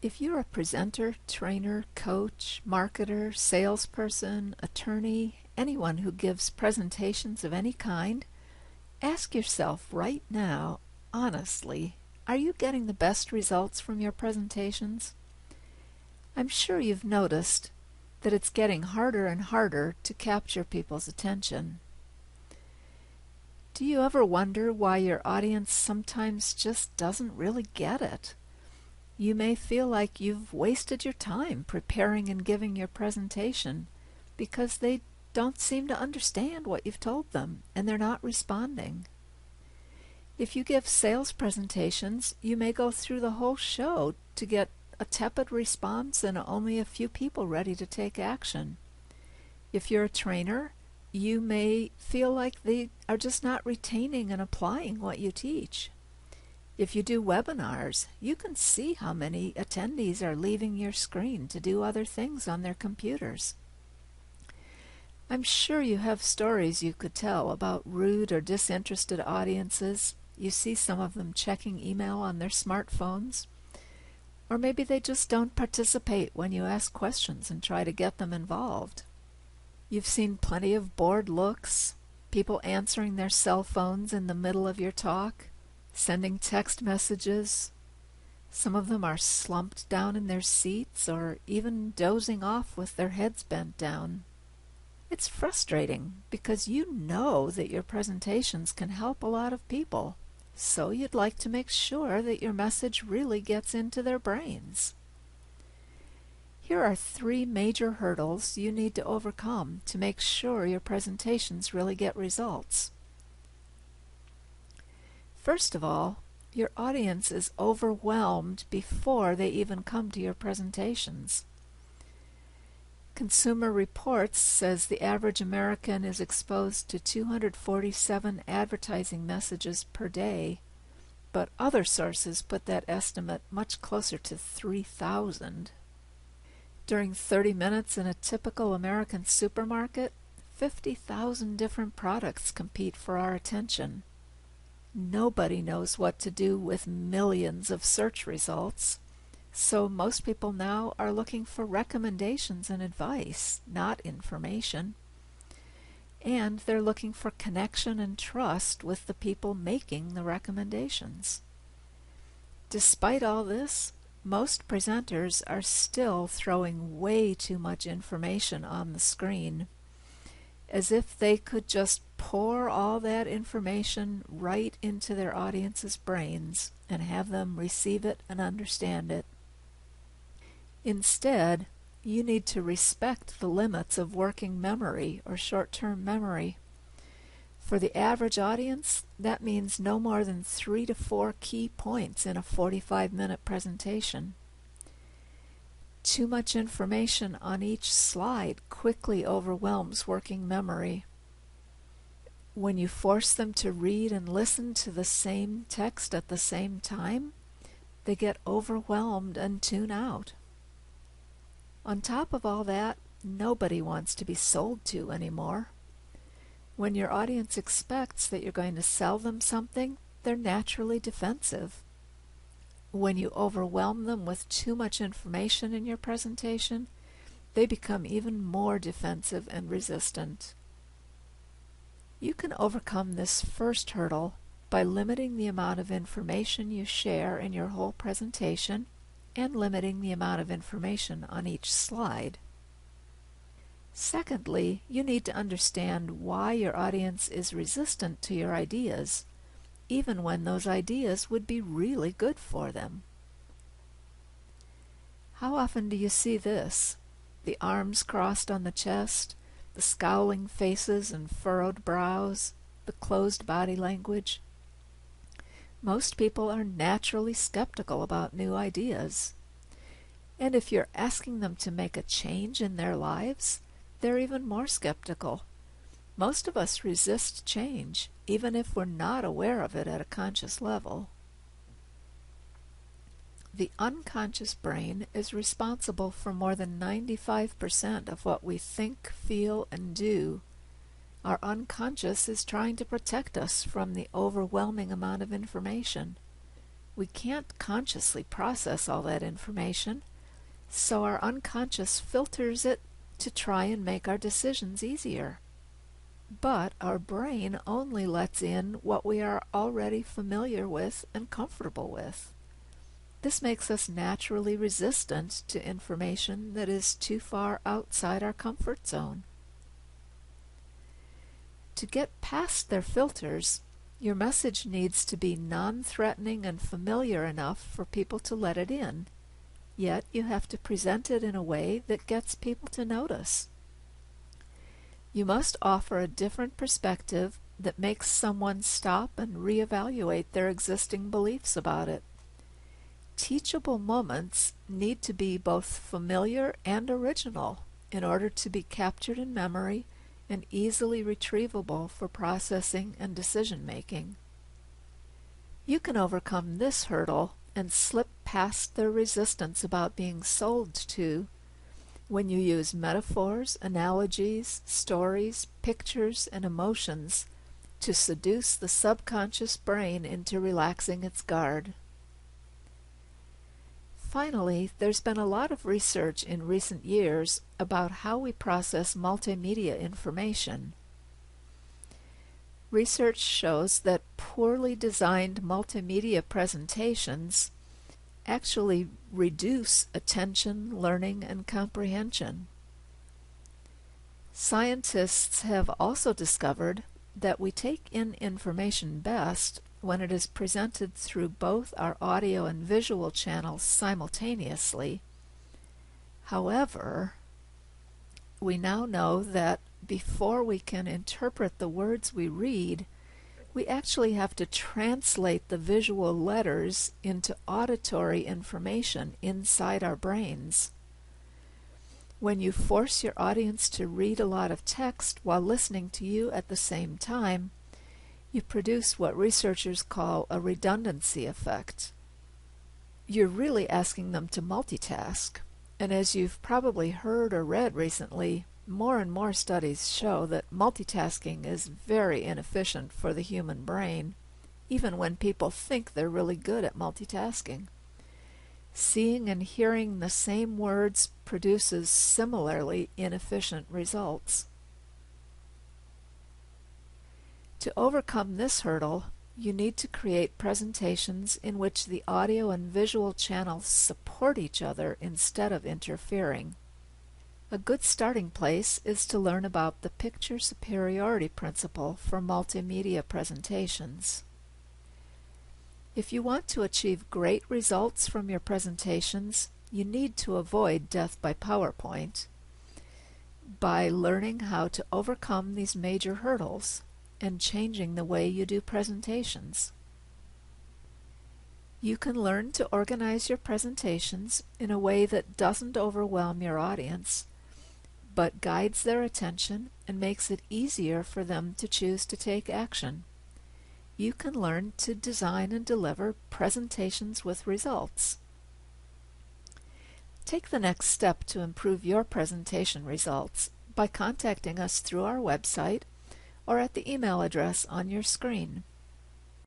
If you're a presenter, trainer, coach, marketer, salesperson, attorney, anyone who gives presentations of any kind, ask yourself right now, honestly, are you getting the best results from your presentations? I'm sure you've noticed that it's getting harder and harder to capture people's attention. Do you ever wonder why your audience sometimes just doesn't really get it? You may feel like you've wasted your time preparing and giving your presentation because they don't seem to understand what you've told them and they're not responding. If you give sales presentations, you may go through the whole show to get a tepid response and only a few people ready to take action. If you're a trainer, you may feel like they are just not retaining and applying what you teach. If you do webinars, you can see how many attendees are leaving your screen to do other things on their computers. I'm sure you have stories you could tell about rude or disinterested audiences. You see some of them checking email on their smartphones. Or maybe they just don't participate when you ask questions and try to get them involved. You've seen plenty of bored looks, people answering their cell phones in the middle of your talk, sending text messages. Some of them are slumped down in their seats or even dozing off with their heads bent down. It's frustrating because you know that your presentations can help a lot of people, so you'd like to make sure that your message really gets into their brains. Here are 3 major hurdles you need to overcome to make sure your presentations really get results. First of all, your audience is overwhelmed before they even come to your presentations. Consumer Reports says the average American is exposed to 247 advertising messages per day, but other sources put that estimate much closer to 3,000. During 30 minutes in a typical American supermarket, 50,000 different products compete for our attention. Nobody knows what to do with millions of search results, so most people now are looking for recommendations and advice, not information. And they're looking for connection and trust with the people making the recommendations. Despite all this, most presenters are still throwing way too much information on the screen, as if they could just pour all that information right into their audience's brains and have them receive it and understand it. Instead, you need to respect the limits of working memory or short-term memory. For the average audience, that means no more than 3 to 4 key points in a 45-minute presentation. Too much information on each slide quickly overwhelms working memory. When you force them to read and listen to the same text at the same time, they get overwhelmed and tune out. On top of all that, nobody wants to be sold to anymore. When your audience expects that you're going to sell them something, they're naturally defensive. When you overwhelm them with too much information in your presentation, they become even more defensive and resistant. You can overcome this first hurdle by limiting the amount of information you share in your whole presentation and limiting the amount of information on each slide. Secondly, you need to understand why your audience is resistant to your ideas, even when those ideas would be really good for them. How often do you see this? The arms crossed on the chest, the scowling faces and furrowed brows, the closed body language. Most people are naturally skeptical about new ideas. And if you're asking them to make a change in their lives, they're even more skeptical. Most of us resist change, even if we're not aware of it at a conscious level. The unconscious brain is responsible for more than 95% of what we think, feel, and do. Our unconscious is trying to protect us from the overwhelming amount of information. We can't consciously process all that information, so our unconscious filters it to try and make our decisions easier. But our brain only lets in what we are already familiar with and comfortable with. This makes us naturally resistant to information that is too far outside our comfort zone. To get past their filters, your message needs to be non-threatening and familiar enough for people to let it in, yet you have to present it in a way that gets people to notice. You must offer a different perspective that makes someone stop and reevaluate their existing beliefs about it. Teachable moments need to be both familiar and original in order to be captured in memory and easily retrievable for processing and decision-making. You can overcome this hurdle and slip past their resistance about being sold to when you use metaphors, analogies, stories, pictures, and emotions to seduce the subconscious brain into relaxing its guard. Finally, there's been a lot of research in recent years about how we process multimedia information. Research shows that poorly designed multimedia presentations actually reduce attention, learning, and comprehension. Scientists have also discovered that we take in information best when it is presented through both our audio and visual channels simultaneously. However, we now know that before we can interpret the words we read, we actually have to translate the visual letters into auditory information inside our brains. When you force your audience to read a lot of text while listening to you at the same time, you produce what researchers call a redundancy effect. You're really asking them to multitask, and as you've probably heard or read recently, more and more studies show that multitasking is very inefficient for the human brain, even when people think they're really good at multitasking. Seeing and hearing the same words produces similarly inefficient results. To overcome this hurdle, you need to create presentations in which the audio and visual channels support each other instead of interfering. A good starting place is to learn about the picture superiority principle for multimedia presentations. If you want to achieve great results from your presentations, you need to avoid death by PowerPoint by learning how to overcome these major hurdles and changing the way you do presentations. You can learn to organize your presentations in a way that doesn't overwhelm your audience, but guides their attention and makes it easier for them to choose to take action. You can learn to design and deliver presentations with results. Take the next step to improve your presentation results by contacting us through our website or at the email address on your screen.